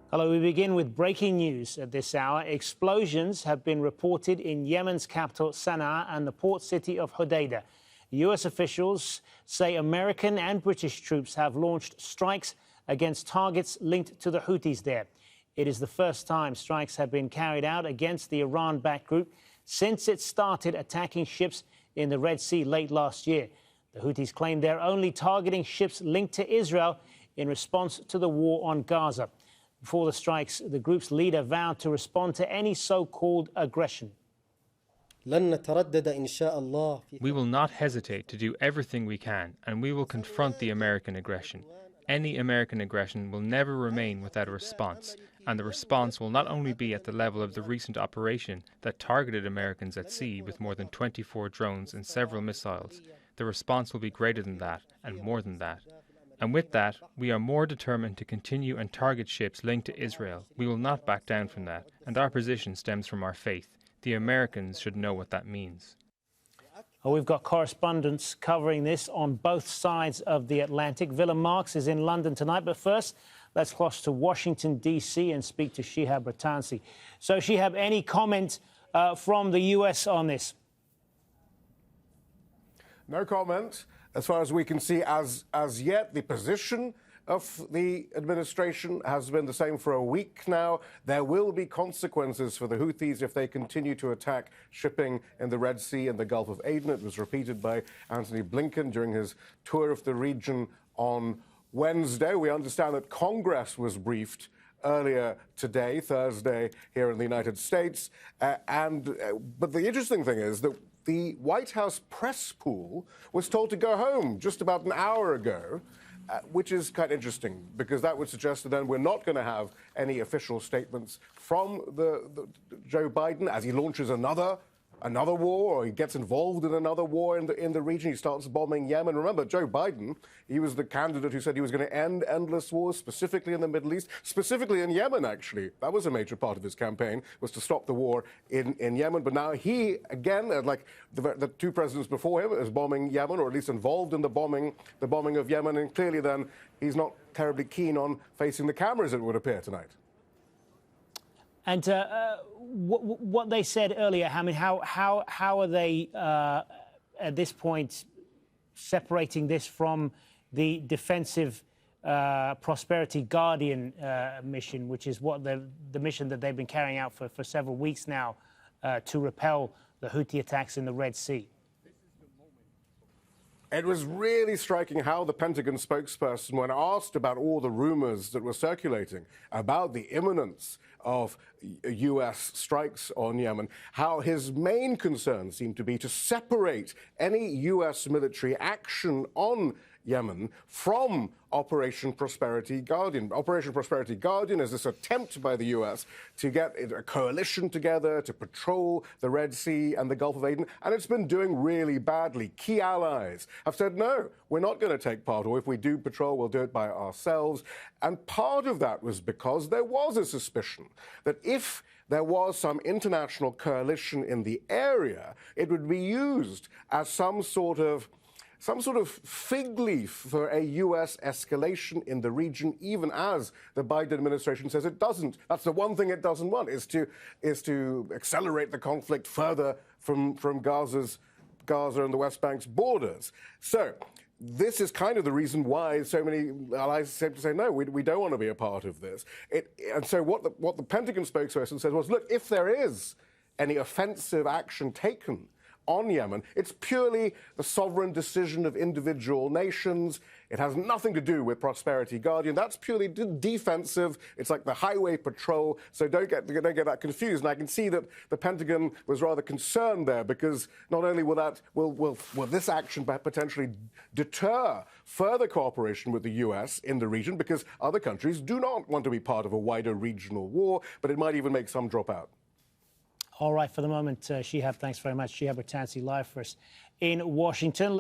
Hello, we begin with breaking news at this hour. Explosions have been reported in Yemen's capital, Sana'a, and the port city of Hodeidah. US officials say American and British troops have launched strikes against targets linked to the Houthis there. It is the first time strikes have been carried out against the Iran-backed group since it started attacking ships in the Red Sea late last year. The Houthis claim they're only targeting ships linked to Israel in response to the war on Gaza. Before the strikes, the group's leader vowed to respond to any so-called aggression. We will not hesitate to do everything we can, and we will confront the American aggression. Any American aggression will never remain without a response, and the response will not only be at the level of the recent operation that targeted Americans at sea with more than 24 drones and several missiles. The response will be greater than that, and more than that. And with that, we are more determined to continue and target ships linked to Israel. We will not back down from that, and our position stems from our faith. The Americans should know what that means. Well, we've got correspondents covering this on both sides of the Atlantic. Willem Marx is in London tonight, but first, let's cross to Washington, D.C. and speak to Shihab Rattansi. So, Shihab, any comment from the U.S. on this? No comment. As far as we can see, as yet, the position of the administration has been the same for a week now. There will be consequences for the Houthis if they continue to attack shipping in the Red Sea and the Gulf of Aden. It was repeated by Antony Blinken during his tour of the region on Wednesday. We understand that Congress was briefed earlier today, Thursday, here in the United States. But the interesting thing is that the White House press pool was told to go home just about an hour ago, which is quite interesting, because that would suggest that then we're not going to have any official statements from Joe Biden as he launches another war, or he gets involved in another war in the region. He starts bombing Yemen. Remember, Joe Biden, he was the candidate who said he was going to end endless wars, specifically in the Middle East, specifically in Yemen, actually. That was a major part of his campaign, was to stop the war in Yemen. But now he, again, like the two presidents before him, is bombing Yemen, or at least involved in the bombing of Yemen. And clearly then he's not terribly keen on facing the cameras, it would appear, tonight. And what they said earlier, I mean, how are they at this point separating this from the defensive Prosperity Guardian mission, which is what the mission that they've been carrying out for several weeks now to repel the Houthi attacks in the Red Sea? It was really striking how the Pentagon spokesperson, when asked about all the rumors that were circulating about the imminence of U.S. strikes on Yemen, how his main concern seemed to be to separate any U.S. military action on Yemen from Operation Prosperity Guardian. Operation Prosperity Guardian is this attempt by the U.S. to get a coalition together to patrol the Red Sea and the Gulf of Aden, and it's been doing really badly. Key allies have said, no, we're not going to take part, or if we do patrol, we'll do it by ourselves. And part of that was because there was a suspicion that if there was some international coalition in the area, it would be used as some sort of fig leaf for a U.S. escalation in the region, even as the Biden administration says it doesn't. That's the one thing it doesn't want, is to accelerate the conflict further from Gaza and the West Bank's borders. So this is kind of the reason why so many allies seem to say, no, we don't want to be a part of this. And so what the Pentagon spokesperson said was, look, if there is any offensive action taken on Yemen, it's purely the sovereign decision of individual nations. It has nothing to do with Prosperity Guardian. That's purely defensive. It's like the highway patrol. So don't get that confused. And I can see that the Pentagon was rather concerned there, because not only will this action potentially deter further cooperation with the U.S. in the region, because other countries do not want to be part of a wider regional war, but it might even make some drop out. All right, for the moment, Shihab, thanks very much. Shihab Rattansi live for us in Washington.